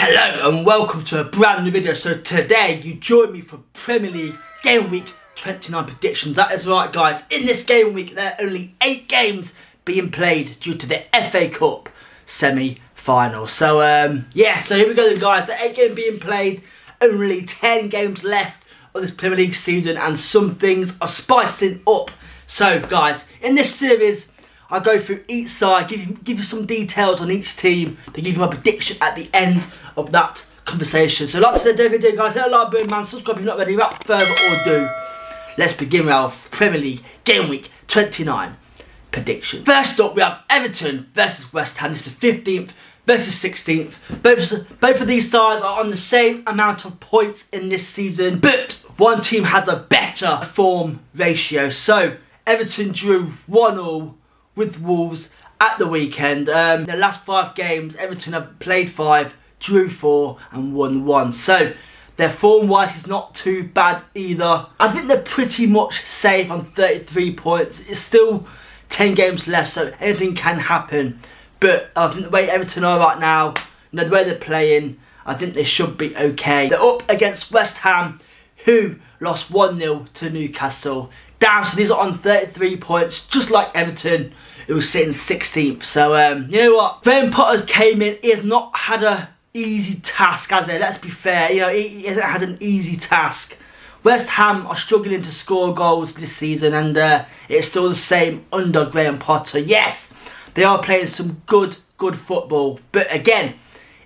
Hello and welcome to a brand new video. So today you join me for Premier League Game Week 29 predictions. That is right guys, in this game week there are only 8 games being played due to the FA Cup semi-final. So yeah, so here we go then guys, the 8 games being played, only 10 games left of this Premier League season and some things are spicing up. So guys, in this series I go through each side, give you some details on each team, to give you my prediction at the end of that conversation. So like I said in the video guys, hit a like button man, subscribe if you're not ready. Without further ado, let's begin with our Premier League Game Week 29 prediction. First up we have Everton versus West Ham. This is 15th versus 16th. Both of these sides are on the same amount of points in this season, but one team has a better form ratio. So Everton drew 1-1 with Wolves at the weekend. The last 5 games, Everton have played 5, drew 4 and won 1. So their form wise is not too bad either. I think they're pretty much safe on 33 points. It's still 10 games left, so anything can happen. But I think the way Everton are right now, you know, the way they're playing, I think they should be okay. They're up against West Ham, who lost 1-0 to Newcastle. Down, so these are on 33 points, just like Everton, who was sitting 16th. So, you know what? Graham Potter's came in, he has not had an easy task, has he? Let's be fair, you know, he hasn't had an easy task. West Ham are struggling to score goals this season, and it's still the same under Graham Potter. Yes, they are playing some good football, but again,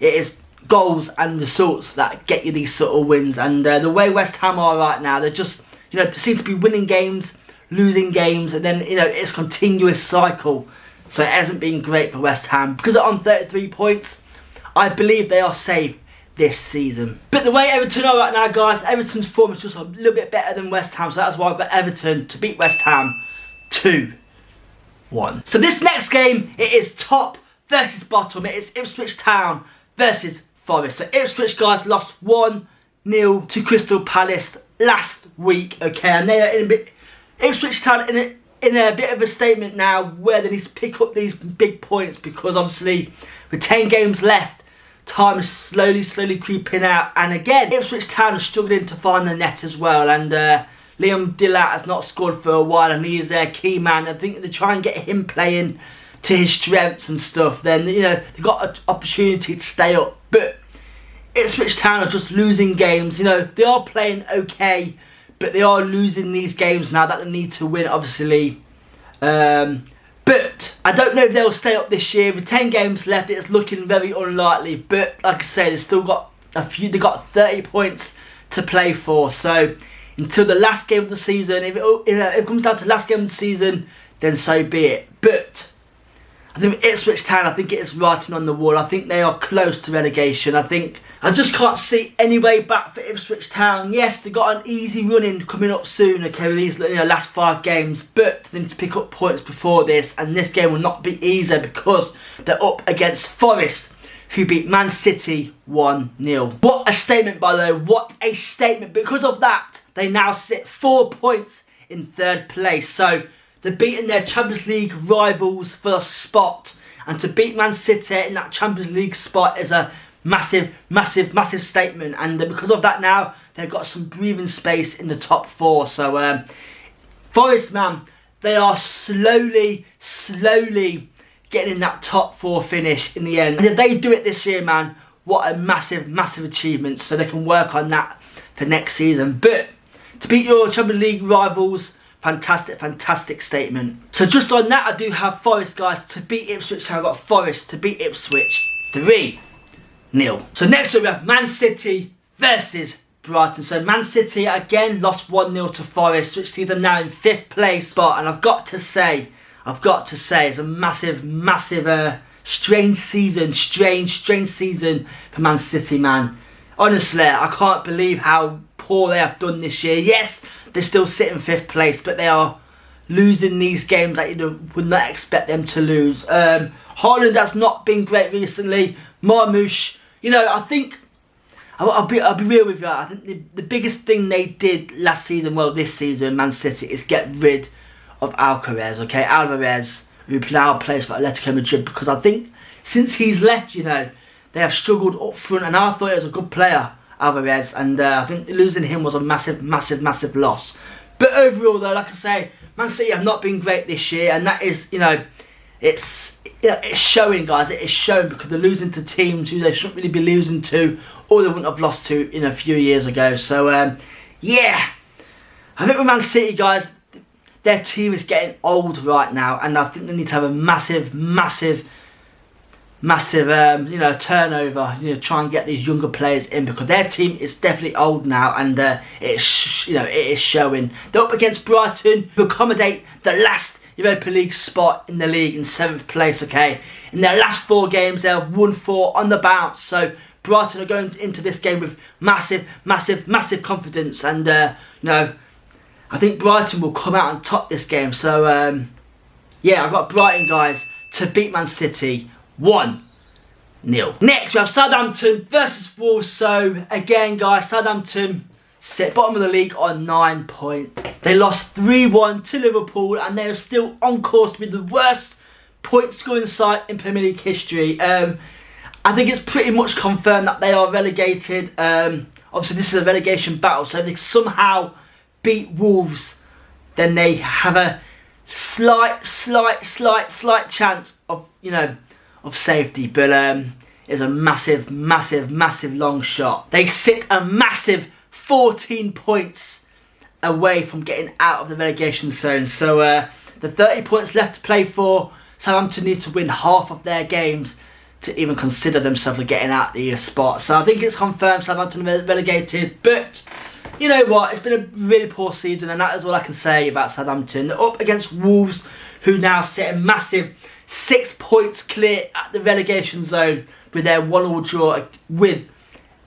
it is goals and results that get you these sort of wins. And the way West Ham are right now, they're just, you know, they seem to be winning games, losing games, and then, you know, it's a continuous cycle. So it hasn't been great for West Ham. Because they're on 33 points, I believe they are safe this season. But the way Everton are right now, guys, Everton's form is just a little bit better than West Ham. So that's why I've got Everton to beat West Ham 2-1. So this next game, it is top versus bottom. It is Ipswich Town versus Forest. So Ipswich, guys, lost 1-0 to Crystal Palace last week, okay, and they are in a bit, Ipswich Town in a bit of a statement now where they need to pick up these big points, because obviously with 10 games left, time is slowly creeping out. And again, Ipswich Town are struggling to find the net as well, and Liam Dillard has not scored for a while, and he is their key man. I think they try and get him playing to his strengths and stuff, then, you know, they've got an opportunity to stay up. But Ipswich Town are just losing games. You know, they are playing okay, but they are losing these games now that they need to win, obviously. But I don't know if they'll stay up this year. With 10 games left, it's looking very unlikely. But like I say, they've still got a few. They've got 30 points to play for. So until the last game of the season, if it comes down to the last game of the season, then so be it. But I think Ipswich Town, I think it is writing on the wall. I think they are close to relegation. I just can't see any way back for Ipswich Town. Yes, they got an easy run-in coming up soon, okay, with these, you know, last 5 games, but they need to pick up points before this, and this game will not be easy because they're up against Forest, who beat Man City 1-0. What a statement, by the way, what a statement. Because of that, they now sit 4 points in 3rd place. So they're beating their Champions League rivals for a spot, and to beat Man City in that Champions League spot is a massive statement. And because of that now, they've got some breathing space in the top 4. So Forest, man, they are slowly getting in that top 4 finish in the end. And if they do it this year, man, what a massive achievement. So they can work on that for next season. But to beat your Champions League rivals, fantastic statement. So just on that, I do have Forest, guys, to beat Ipswich. I've got Forest to beat Ipswich 3-0. So next up we have Man City versus Brighton. So Man City again lost 1-0 to Forest, which sees them now in 5th place spot. And I've got to say, it's a massive strange season for Man City, man. Honestly, I can't believe how poor they have done this year. Yes, they still sit in 5th place, but they are losing these games that you would not expect them to lose. Haaland has not been great recently. Marmoush, you know, I think, I'll be real with you, I think the biggest thing they did last season, well this season, Man City, is get rid of Alvarez, okay? Alvarez, who now plays for Atletico Madrid, because I think since he's left, you know, they have struggled up front, and I thought he was a good player, Alvarez, and I think losing him was a massive loss. But overall though, like I say, Man City have not been great this year, and that is, it's showing, guys. It is showing, because they're losing to teams who they shouldn't really be losing to, or they wouldn't have lost to a few years ago. So yeah, I think with Man City, guys, their team is getting old right now, and I think they need to have a massive turnover. Try and get these younger players in, because their team is definitely old now, and it is showing. They're up against Brighton, to accommodate the last Europa League spot in the league in 7th place. Okay, in their last 4 games, they have won 4 on the bounce. So Brighton are going into this game with massive confidence, and I think Brighton will come out and top this game. So yeah, I've got Brighton, guys, to beat Man City 1-0. Next, we have Southampton versus Wolves. So again, guys, Southampton sit bottom of the league on 9 points. They lost 3-1 to Liverpool, and they are still on course to be the worst point scoring side in Premier League history. I think it's pretty much confirmed that they are relegated. Obviously, this is a relegation battle, so if they somehow beat Wolves, then they have a slight chance of of safety, but it's a massive long shot. They sit a massive 14 points away from getting out of the relegation zone. So the 30 points left to play for, Southampton need to win half of their games to even consider themselves of getting out the spot. So I think it's confirmed Southampton are relegated, but you know what, it's been a really poor season, and that is all I can say about Southampton. They're up against Wolves, who now sit a massive 6 points clear at the relegation zone with their 1-1 draw with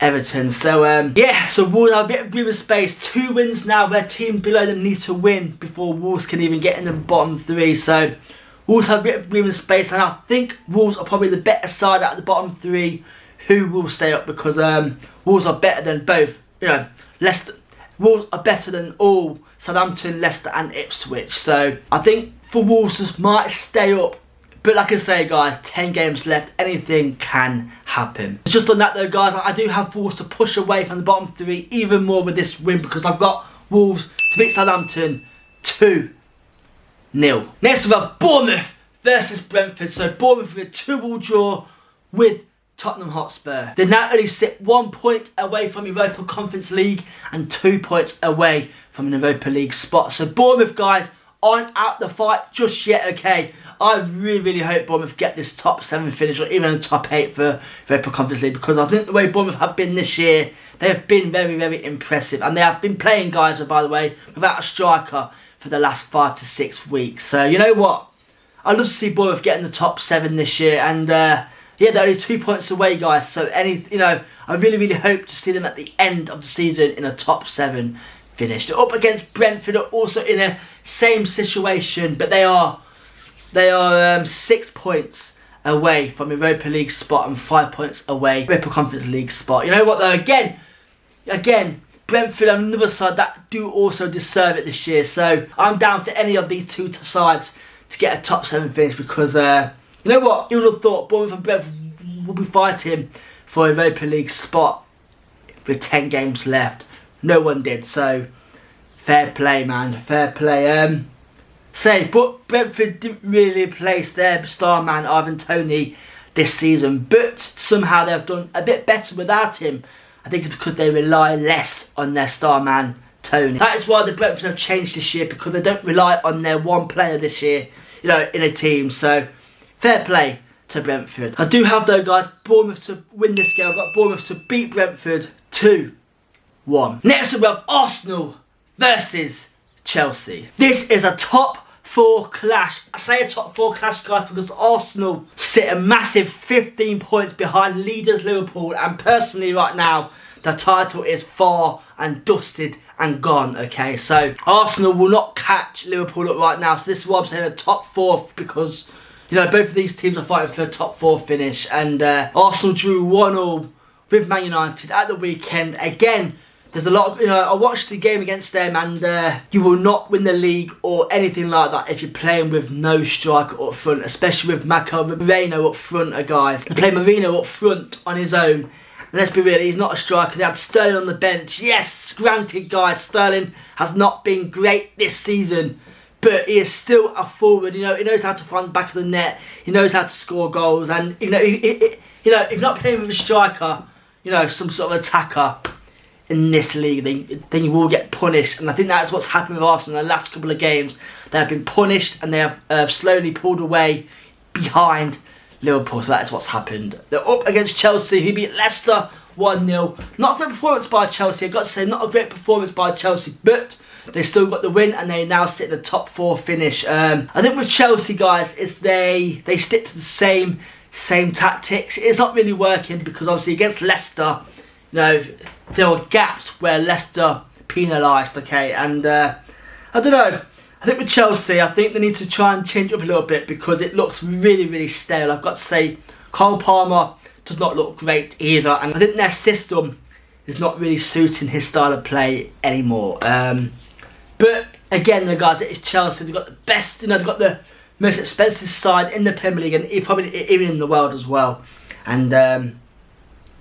Everton. So yeah, so Wolves have a bit of breathing space. 2 wins now. Their team below them need to win before Wolves can even get in the bottom 3. So Wolves have a bit of breathing space, and I think Wolves are probably the better side out of the bottom 3 who will stay up, because Wolves are better than both, Leicester. Wolves are better than all Southampton, Leicester and Ipswich. So I think for Wolves just might stay up. But like I say, guys, 10 games left, anything can happen. Just on that though, guys, I do have Wolves to push away from the bottom 3 even more with this win, because I've got Wolves to beat Southampton 2-0. Next we have Bournemouth versus Brentford. So Bournemouth with a 2-2 draw with Tottenham Hotspur. They now only sit 1 point away from Europa Conference League and 2 points away from an Europa League spot. So Bournemouth, guys, aren't out the fight just yet, okay? I really hope Bournemouth get this top 7 finish, or even a top 8 for Europa Conference League, because I think the way Bournemouth have been this year, they have been very impressive, and they have been playing, guys, by the way, without a striker for the last 5 to 6 weeks. So you know what, I'd love to see Bournemouth getting the top 7 this year, and yeah, they're only 2 points away, guys. So I really hope to see them at the end of the season in a top 7 finish. They're up against Brentford, are also in a same situation, but they are 6 points away from a Europa League spot and 5 points away Europa Conference League spot. You know what though? Again, Brentford on another side that do also deserve it this year. So I'm down for any of these 2 sides to get a top 7 finish, because you know what? You would have thought Bournemouth and Brentford will be fighting for a Europa League spot with 10 games left. No one did. So fair play, man. Fair play. But Brentford didn't really replace their star man Ivan Toney this season, but somehow they've done a bit better without him. I think it's because they rely less on their star man Toney. That is why the Brentford have changed this year, because they don't rely on their one player this year, in a team. So fair play to Brentford. I do have though, guys, Bournemouth to win this game. I've got Bournemouth to beat Brentford 2-1. Next we have Arsenal versus Chelsea. This is a top 4 clash. I say a top 4 clash, guys, because Arsenal sit a massive 15 points behind leaders Liverpool, and personally right now the title is far and dusted and gone, okay? So Arsenal will not catch Liverpool up right now, so this is why I'm saying a top 4, because both of these teams are fighting for a top 4 finish, and Arsenal drew 1-1 with Man United at the weekend. Again, There's a lot of, I watched the game against them, and you will not win the league or anything like that if you're playing with no striker up front, especially with Moreno up front, guys. They play Moreno up front on his own. And let's be real, he's not a striker. They had Sterling on the bench. Yes, granted, guys, Sterling has not been great this season, but he is still a forward. He knows how to find the back of the net. He knows how to score goals, and if you're not playing with a striker, some sort of attacker in this league, then you will get punished. And I think that's what's happened with Arsenal in the last couple of games. They have been punished, and they have slowly pulled away behind Liverpool. So that is what's happened. They're up against Chelsea, who beat Leicester 1-0. Not a great performance by Chelsea, I've got to say, not a great performance by Chelsea, but they still got the win, and they now sit in the top 4 finish. I think with Chelsea, guys, it's they stick to the same tactics. It's not really working, because obviously against Leicester, there were gaps where Leicester penalised, okay, and I don't know. I think with Chelsea, I think they need to try and change up a little bit, because it looks really, really stale. I've got to say, Cole Palmer does not look great either, and I think their system is not really suiting his style of play anymore. But again, though, guys, it's Chelsea. They've got the best, they've got the most expensive side in the Premier League, and probably even in the world as well. And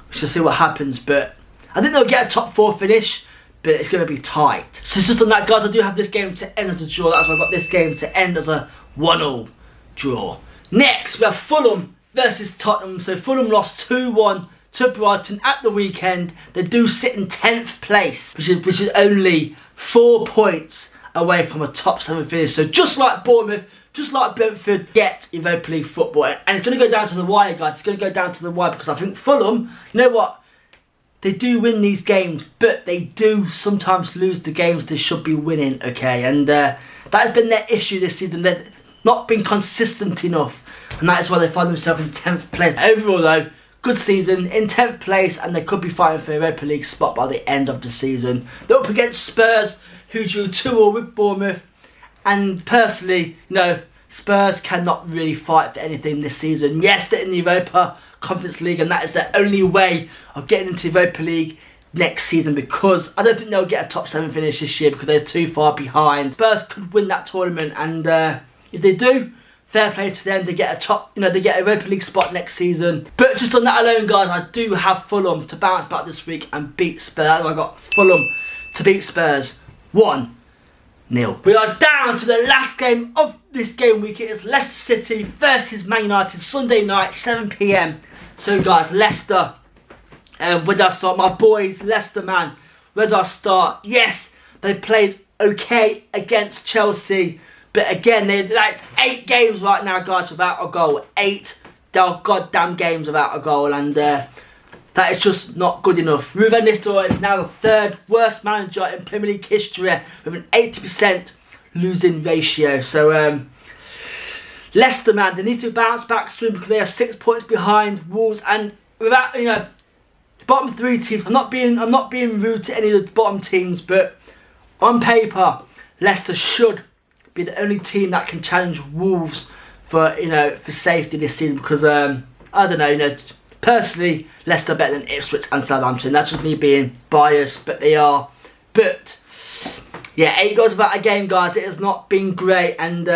we shall see what happens, but I think they'll get a top 4 finish, but it's going to be tight. So just on that, guys, I do have this game to end as a draw. That's why I've got this game to end as a 1-1 draw. Next, we have Fulham versus Tottenham. So Fulham lost 2-1 to Brighton at the weekend. They do sit in 10th place, which is only 4 points away from a top 7 finish. So just like Bournemouth, just like Brentford, get Europa League football. And it's going to go down to the wire, guys. It's going to go down to the wire, because I think Fulham, you know what? They do win these games, but they do sometimes lose the games they should be winning, okay? And that has been their issue this season. They've not been consistent enough, and that is why they find themselves in 10th place. Overall, though, good season, in 10th place, and they could be fighting for a Europa League spot by the end of the season. They're up against Spurs, who drew 2-2 with Bournemouth, and personally, Spurs cannot really fight for anything this season. Yes, they're in the Europa Conference League, and that is their only way of getting into Europa League next season, because I don't think they'll get a top 7 finish this year, because they're too far behind. Spurs could win that tournament, and if they do, fair play to them. They get they get a Europa League spot next season. But just on that alone, guys, I do have Fulham to bounce back this week and beat Spurs. That's why I got Fulham to beat Spurs 1-0. We are down to the last game of this game week. It is Leicester City versus Man United, Sunday night, 7 PM. So, guys, Leicester, where did I start? My boys, Leicester, man, where did I start? Yes, they played okay against Chelsea, but again, that's 8 games right now, guys, without a goal. 8 goddamn games without a goal, and that is just not good enough. Ruud van Nistelrooy is now the 3rd worst manager in Premier League history, with an 80% losing ratio. So, Leicester, man, they need to bounce back soon, because they are 6 points behind Wolves, and without, bottom 3 teams. I'm not being rude to any of the bottom teams, but on paper, Leicester should be the only team that can challenge Wolves for safety this season, because I don't know, personally, Leicester are better than Ipswich and Southampton. That's just me being biased, but they are. But yeah, 8 goals without a game, guys. It has not been great, and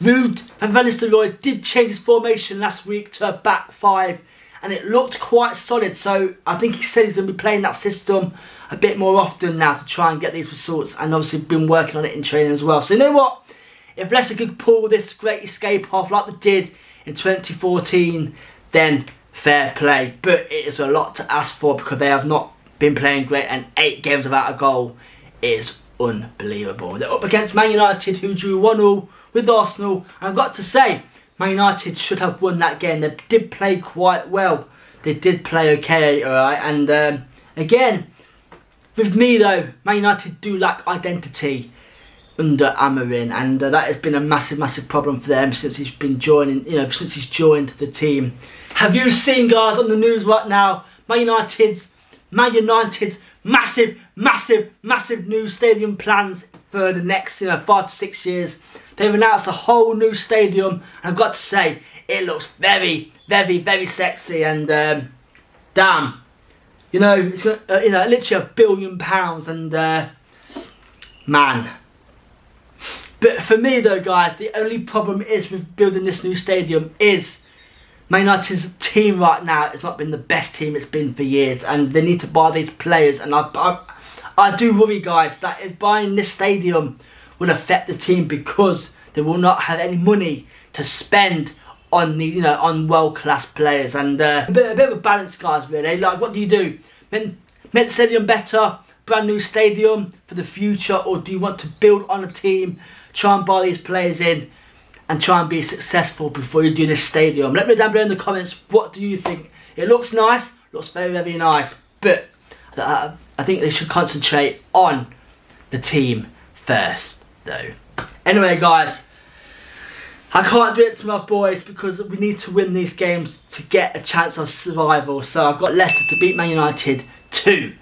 Ruud van Nistelrooy did change his formation last week to a back 5, and it looked quite solid. So I think he said he's going to be playing that system a bit more often now to try and get these results, and obviously been working on it in training as well. So you know what? If Leicester could pull this great escape off like they did in 2014, then fair play. But it is a lot to ask for, because they have not been playing great, and 8 games without a goal is unbelievable. They're up against Man United, who drew 1-1 with Arsenal. I've got to say, Man United should have won that game. They did play quite well. They did play okay, alright. And again, with me though, Man United do lack identity under Amorim, and that has been a massive problem for them since he's been joining, since he's joined the team. Have you seen, guys, on the news right now, Man United's massive new stadium plans for the next 5 to 6 years? They've announced a whole new stadium, and I've got to say, it looks very sexy, and damn, You know, it's gonna, you know, literally £1 billion, and man. But for me though, guys, the only problem is with building this new stadium is Man United's team right now has not been the best team it's been for years, and they need to buy these players. And I do worry, guys, that if buying this stadium will affect the team, because they will not have any money to spend on the, you know, on world-class players. And a bit of a balance, guys, really. Like, what do? Make the stadium better, brand new stadium for the future, or do you want to build on a team, try and buy these players in, and try and be successful before you do this stadium? Let me know down below in the comments, what do you think? It looks nice, looks very, very nice, but I think they should concentrate on the team first, though. Anyway, guys, I can't do it to my boys because we need to win these games to get a chance of survival. So I've got Leicester to beat Man United 2-1.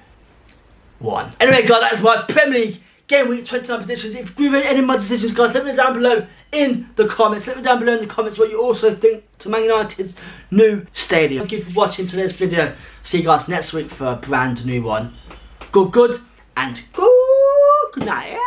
Anyway, guys, that is my Premier League Game Week 29 predictions. If you've any of my decisions, guys, let me know down below in the comments. Let me down below in the comments what you also think to Man United's new stadium. Thank you for watching today's video. See you guys next week for a brand new one. Good, and good night.